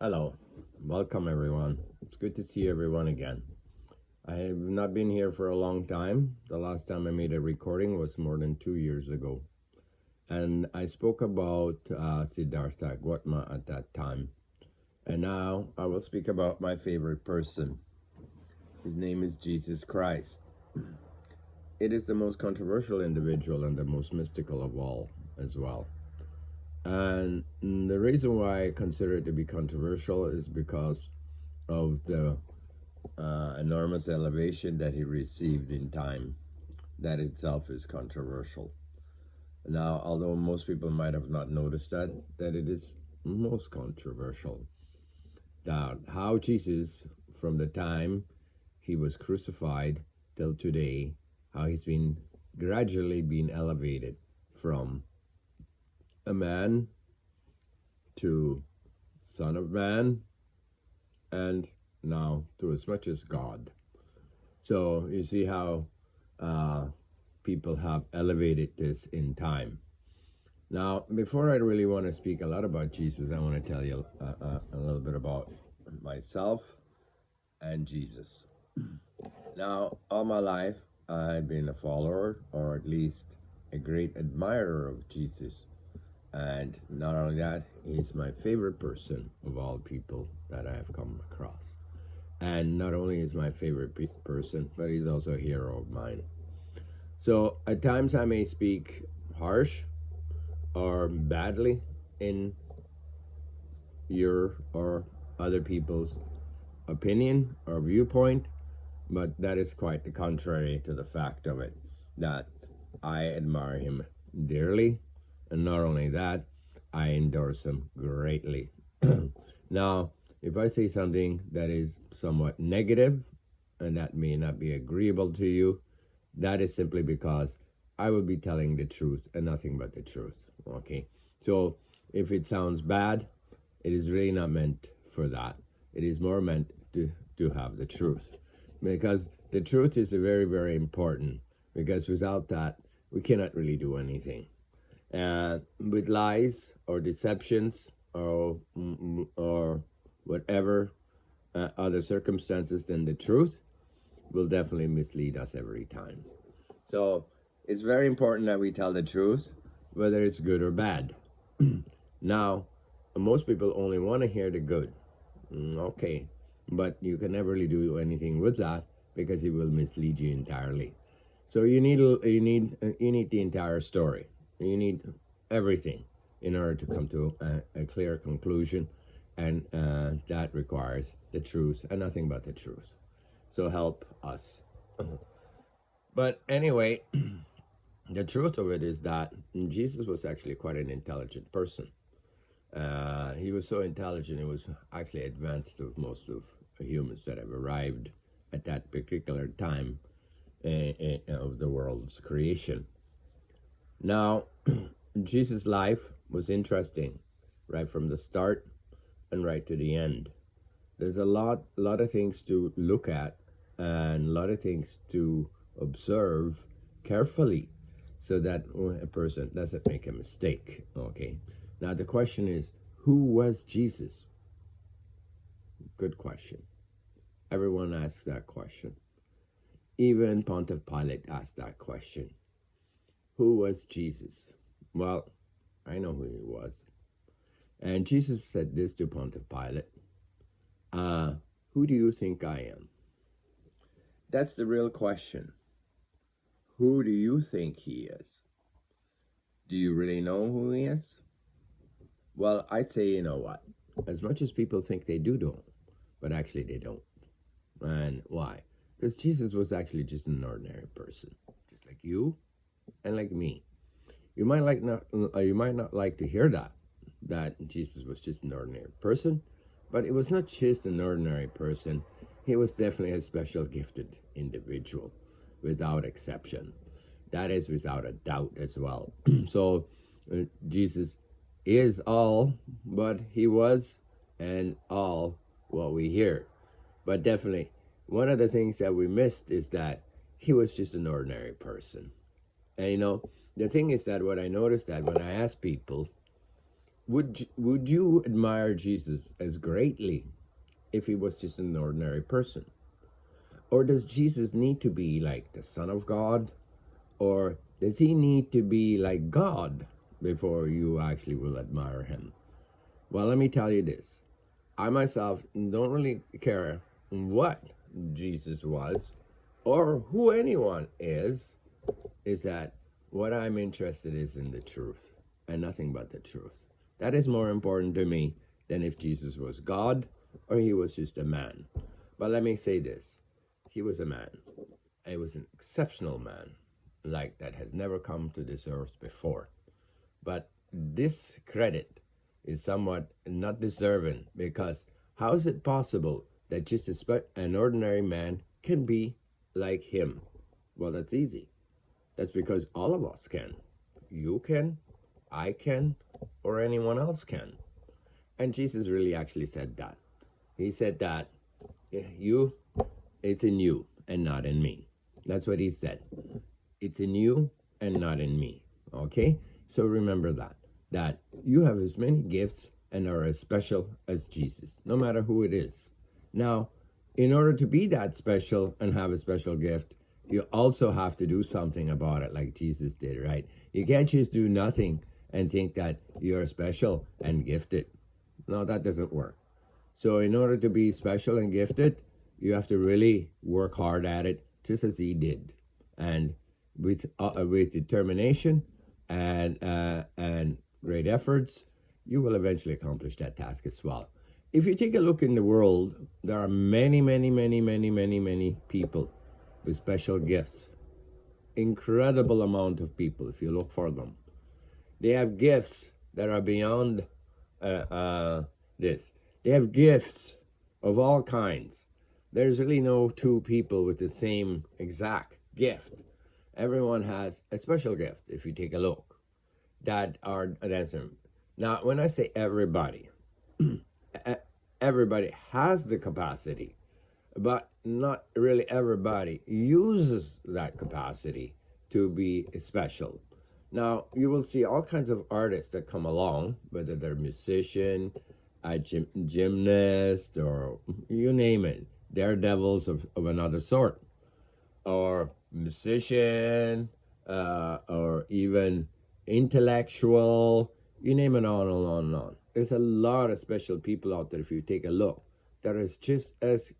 Hello, welcome everyone. It's good to see everyone again. I have not been here for a long time. The last time I made a recording was more than 2 years ago. And I spoke about Siddhartha Gautama at that time. And now I will speak about my favorite person. His name is Jesus Christ. It is the most controversial individual and the most mystical of all as well. And the reason why I consider it to be controversial is because of the enormous elevation that he received in time. That itself is controversial. Now, although most people might have not noticed that it is most controversial. That how Jesus, from the time he was crucified till today, how he's been gradually being elevated from a man to Son of Man, and now to as much as God. So you see how people have elevated this in time. Now, before I really want to speak a lot about Jesus, I want to tell you a little bit about myself and Jesus. Now, all my life, I've been a follower, or at least a great admirer of Jesus. And not only that, he's my favorite person of all people that I have come across. And not only is my favorite person, but he's also a hero of mine. So at times I may speak harsh or badly in your or other people's opinion or viewpoint, but that is quite the contrary to the fact of it, that I admire him dearly, and not only that, I endorse him greatly. Now, if I say something that is somewhat negative, and that may not be agreeable to you, that is simply because I will be telling the truth and nothing but the truth. Okay? So if it sounds bad, it is really not meant for that. It is more meant to have the truth. Because the truth is very, very important. Because without that, we cannot really do anything. With lies or deceptions or whatever other circumstances, then the truth will definitely mislead us every time. So it's very important that we tell the truth, whether it's good or bad. Now, most people only want to hear the good. Okay, but you can never really do anything with that because it will mislead you entirely. So you need the entire story. You need everything in order to come to a clear conclusion, and that requires the truth and nothing but the truth. So help us. But anyway, the truth of it is that Jesus was actually quite an intelligent person. He was so intelligent, he was actually advanced of most of the humans that have arrived at that particular time of the world's creation. Now, Jesus' life was interesting right from the start and right to the end. There's a lot of things to look at and a lot of things to observe carefully so that a person doesn't make a mistake. Okay. Now the question is, who was Jesus? Good question. Everyone asks that question. Even Pontius Pilate asked that question. Who was Jesus? Well, I know who he was. And Jesus said this to Pontius Pilate. Who do you think I am? That's the real question. Who do you think he is? Do you really know who he is? Well, I'd say, you know what? As much as people think they do know, but actually they don't. And why? Because Jesus was actually just an ordinary person, just like you and like me. You might not like to hear that Jesus was just an ordinary person, but it was not just an ordinary person. He was definitely a special gifted individual, without exception. That is without a doubt as well. So Jesus is all, but he was and all what we hear. But definitely, one of the things that we missed is that he was just an ordinary person. And the thing is that what I noticed that when I ask people, would you admire Jesus as greatly if he was just an ordinary person? Or does Jesus need to be like the Son of God? Or does he need to be like God before you actually will admire him? Well, let me tell you this. I myself don't really care what Jesus was or who anyone is that what I'm interested is in the truth and nothing but the truth. That is more important to me than if Jesus was God or he was just a man. But let me say this. He was a man. He was an exceptional man, like that has never come to this earth before. But this credit is somewhat not deserving, because how is it possible that just an ordinary man can be like him? Well, that's easy. That's because all of us can. You can, I can, or anyone else can. And Jesus really actually said that. He said that it's in you and not in me. That's what he said. It's in you and not in me. Okay? So remember that you have as many gifts and are as special as Jesus, no matter who it is. Now, in order to be that special and have a special gift, you also have to do something about it, like Jesus did, right? You can't just do nothing and think that you're special and gifted. No, that doesn't work. So in order to be special and gifted, you have to really work hard at it, just as he did. And with determination and great efforts, you will eventually accomplish that task as well. If you take a look in the world, there are many, many, many, many, many, many people with special gifts. Incredible amount of people, if you look for them. They have gifts that are beyond this. They have gifts of all kinds. There's really no two people with the same exact gift. Everyone has a special gift, if you take a look, that are dancing. Now, when I say everybody, everybody has the capacity, but not really everybody uses that capacity to be special. Now, you will see all kinds of artists that come along, whether they're musician, a gymnast, or you name it, daredevils of another sort, or musician, or even intellectual, you name it, on and on and on. There's a lot of special people out there, if you take a look, that is just as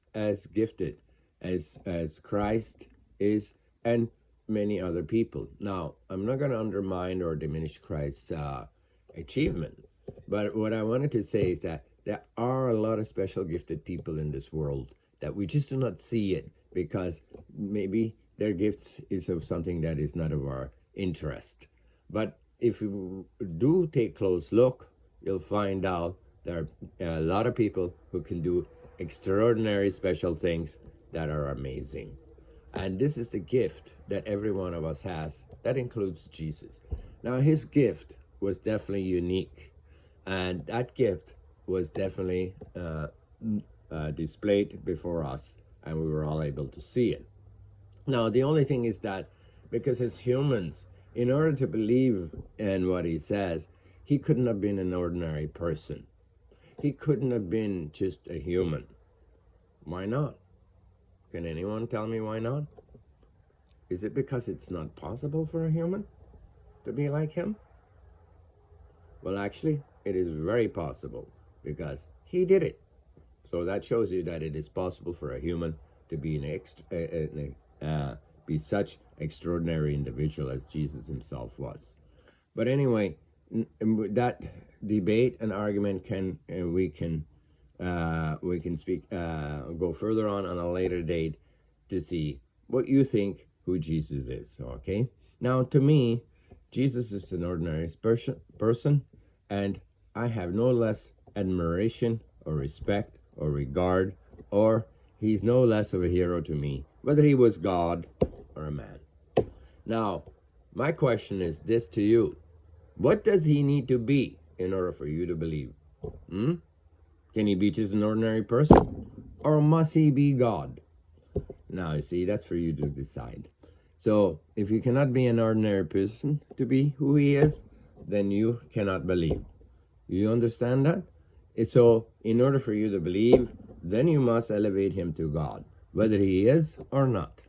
gifted as Christ is, and many other people. Now, I'm not going to undermine or diminish Christ's achievement, but what I wanted to say is that there are a lot of special gifted people in this world that we just do not see it, because maybe their gifts is of something that is not of our interest. But if you do take a close look, you'll find out there are a lot of people who can do extraordinary special things that are amazing. And this is the gift that every one of us has. That includes Jesus. Now, his gift was definitely unique. And that gift was definitely displayed before us, and we were all able to see it. Now, the only thing is that because as humans, in order to believe in what he says, he couldn't have been an ordinary person. He couldn't have been just a human. Why not? Can anyone tell me why not? Is it because it's not possible for a human to be like him? Well, actually, it is very possible, because he did it. So that shows you that it is possible for a human to be be such extraordinary individual as Jesus himself was. But anyway, that debate and argument we can speak go further on a later date to see what you think who Jesus is. Okay, now to me, Jesus is an ordinary person, and I have no less admiration or respect or regard, or he's no less of a hero to me, whether he was God or a man. Now, my question is this to you: what does he need to be in order for you to believe? Can he be just an ordinary person, or must he be God? Now, you see, that's for you to decide. So, if you cannot be an ordinary person to be who he is, then you cannot believe. You understand that? So, in order for you to believe, then you must elevate him to God, whether he is or not.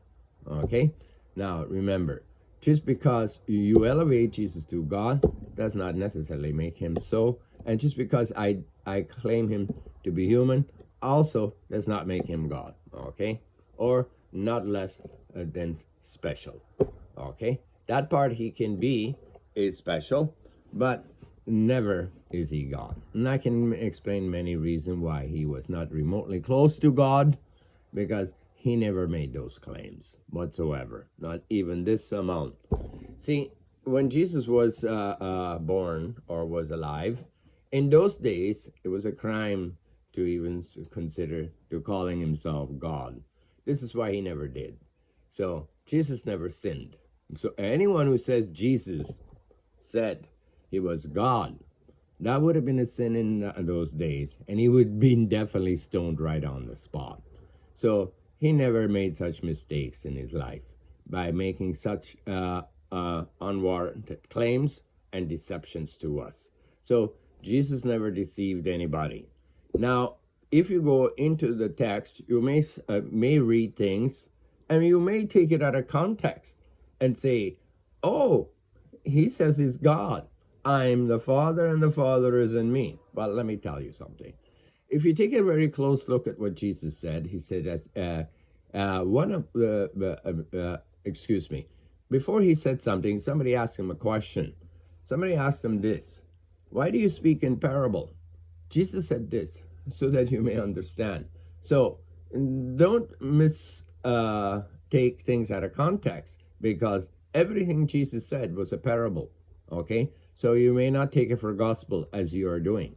Okay? Now, remember, just because you elevate Jesus to God does not necessarily make him so. And just because I claim him to be human also does not make him God. Okay? Or not less than special. Okay? That part he can be is special, but never is he God. And I can explain many reasons why he was not remotely close to God, because he never made those claims whatsoever, not even this amount. See, when Jesus was born or was alive, in those days, it was a crime to even consider to calling himself God. This is why he never did. So Jesus never sinned. So anyone who says Jesus said he was God, that would have been a sin in those days, and he would have been definitely stoned right on the spot. So he never made such mistakes in his life by making such unwarranted claims and deceptions to us. So Jesus never deceived anybody. Now, if you go into the text, you may read things, and you may take it out of context and say, oh, he says he's God. I'm the Father, and the Father is in me. Well, let me tell you something. If you take a very close look at what Jesus said, he said, excuse me, before he said something, somebody asked him a question. Somebody asked him this: why do you speak in parable? Jesus said this, so that you may understand. So don't take things out of context, because everything Jesus said was a parable, okay? So you may not take it for gospel as you are doing.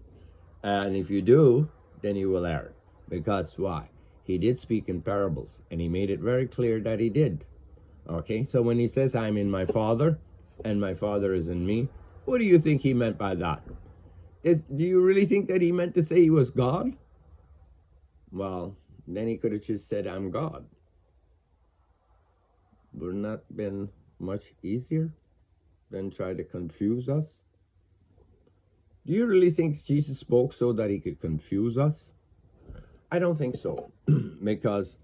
And if you do, then you will err. Because why? He did speak in parables, and he made it very clear that he did. Okay, so when he says, I'm in my Father, and my Father is in me, what do you think he meant by that? Do you really think that he meant to say he was God? Well, then he could have just said, I'm God. Wouldn't that have been much easier than try to confuse us? Do you really think Jesus spoke so that he could confuse us? I don't think so, because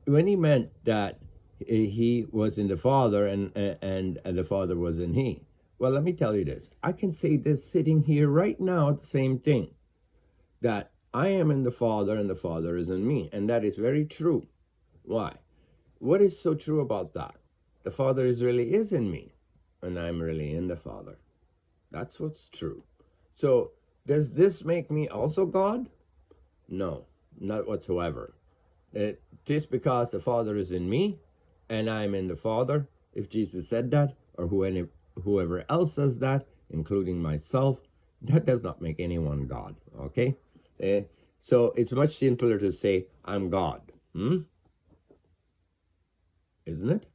when he meant that he was in the Father and the Father was in he, well, let me tell you this. I can say this sitting here right now, the same thing, that I am in the Father and the Father is in me, and that is very true. Why? What is so true about that? The Father really is in me, and I'm really in the Father. That's what's true. So, does this make me also God? No, not whatsoever. Just because the Father is in me, and I'm in the Father, if Jesus said that, or whoever else says that, including myself, that does not make anyone God, okay? So, it's much simpler to say, I'm God. Isn't it?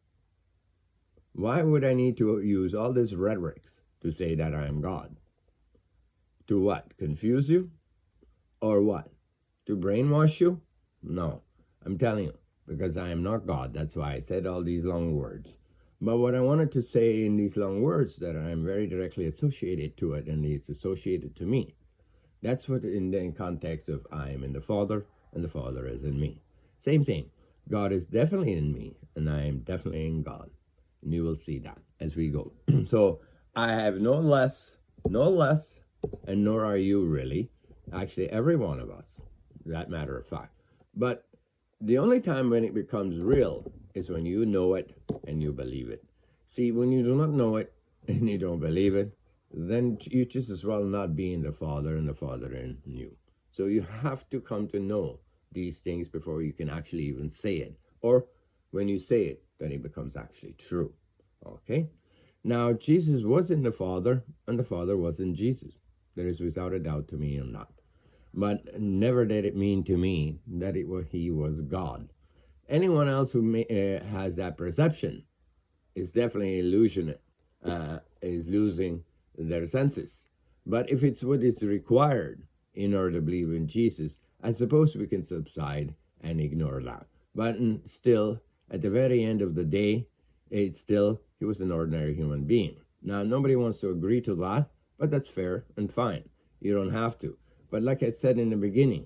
Why would I need to use all these rhetorics to say that I am God? To what? Confuse you? Or what? To brainwash you? No. I'm telling you, because I am not God. That's why I said all these long words. But what I wanted to say in these long words, that I am very directly associated to it, and it's associated to me. That's what in the context of I am in the Father, and the Father is in me. Same thing. God is definitely in me, and I am definitely in God. And you will see that as we go. So I have no less, and nor are you really. Actually, every one of us, that matter of fact. But the only time when it becomes real is when you know it and you believe it. See, when you do not know it and you don't believe it, then you just as well not be in the Father and the Father in you. So you have to come to know these things before you can actually even say it. Or when you say it, then it becomes actually true. Okay? Now, Jesus was in the Father, and the Father was in Jesus. There is without a doubt to me on that. But never did it mean to me that he was God. Anyone else who has that perception is definitely illusion, is losing their senses. But if it's what is required in order to believe in Jesus, I suppose we can subside and ignore that. But still, at the very end of the day, he was an ordinary human being. Now, nobody wants to agree to that, But that's fair and fine. You don't have to. But like I said in the beginning,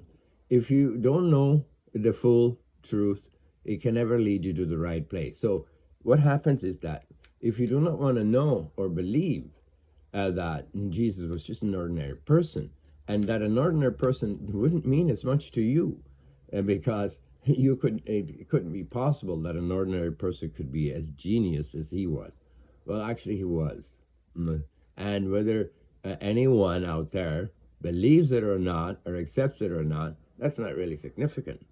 if you don't know the full truth, it can never lead you to the right place. So what happens is that if you do not want to know or believe that Jesus was just an ordinary person, and that an ordinary person wouldn't mean as much to you, because it couldn't be possible that an ordinary person could be as genius as he was. Well, actually, he was. And whether anyone out there believes it or not, or accepts it or not, that's not really significant.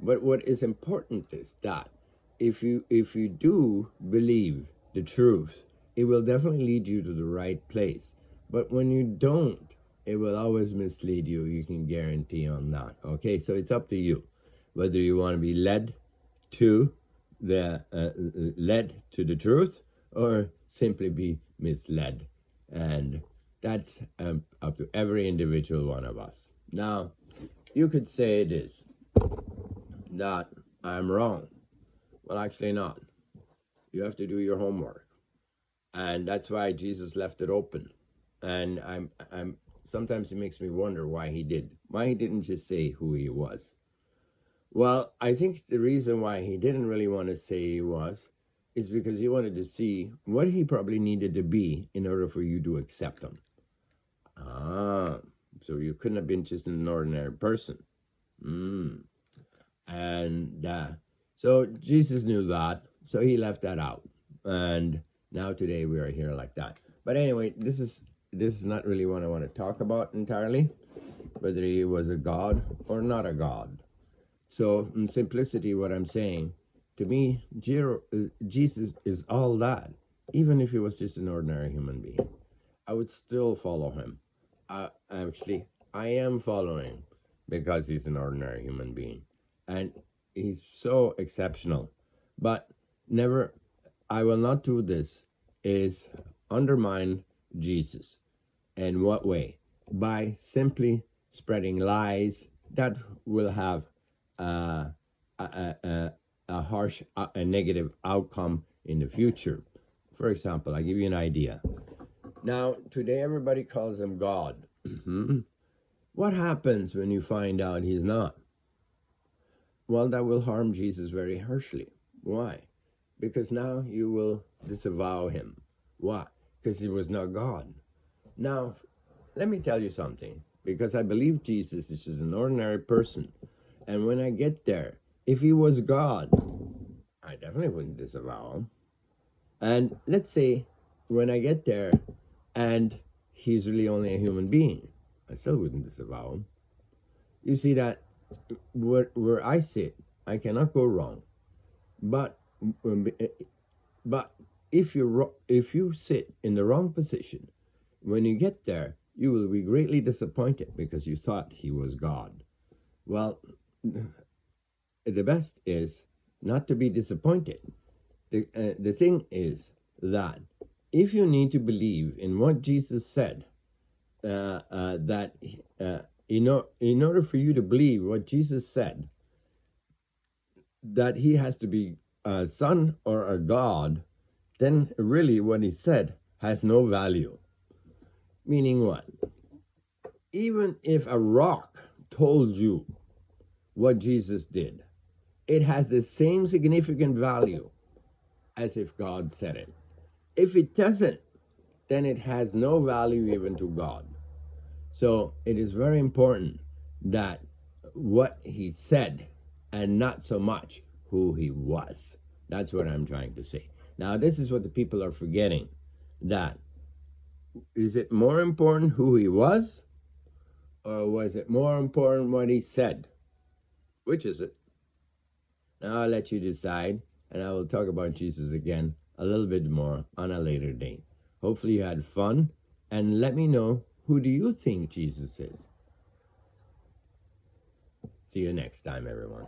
But what is important is that if you do believe the truth, it will definitely lead you to the right place. But when you don't, it will always mislead you. You can guarantee on that. Okay, so it's up to you whether you want to be led to the truth, or simply be misled. And that's up to every individual one of us. Now, you could say this, that I'm wrong. Well, actually not. You have to do your homework. And that's why Jesus left it open. And I'm sometimes it makes me wonder why he didn't just say who he was. Well, I think the reason why he didn't really want to say he was is because he wanted to see what he probably needed to be in order for you to accept him. So you couldn't have been just an ordinary person. And so Jesus knew that, so he left that out. And now today we are here like that. But anyway, this is not really what I want to talk about entirely, whether he was a god or not a god. So in simplicity, what I'm saying, to me, Jesus is all that. Even if he was just an ordinary human being, I would still follow him. I am following because he's an ordinary human being. And he's so exceptional. But never, I will not do this, is undermine Jesus. In what way? By simply spreading lies that will have a harsh, a negative outcome in the future. For example, I'll give you an idea. Now, today everybody calls him God. What happens when you find out he's not? Well, that will harm Jesus very harshly. Why? Because now you will disavow him. Why? Because he was not God. Now, let me tell you something, because I believe Jesus is just an ordinary person. And when I get there, if he was God, I definitely wouldn't disavow him. And let's say when I get there and he's really only a human being, I still wouldn't disavow him. You see that where I sit, I cannot go wrong. But if you sit in the wrong position, when you get there, you will be greatly disappointed because you thought he was God. Well, the best is not to be disappointed. The thing is that if you need to believe in what Jesus said, that in order for you to believe what Jesus said, that he has to be a son or a god, then really what he said has no value. Meaning what? Even if a rock told you what Jesus did, it has the same significant value as if God said it. If it doesn't, then it has no value even to God. So it is very important that what he said and not so much who he was. That's what I'm trying to say. Now, this is what the people are forgetting. That is it more important who he was, or was it more important what he said? Which is it? Now I'll let you decide, and I will talk about Jesus again a little bit more on a later date. Hopefully you had fun, and let me know, who do you think Jesus is? See you next time, everyone.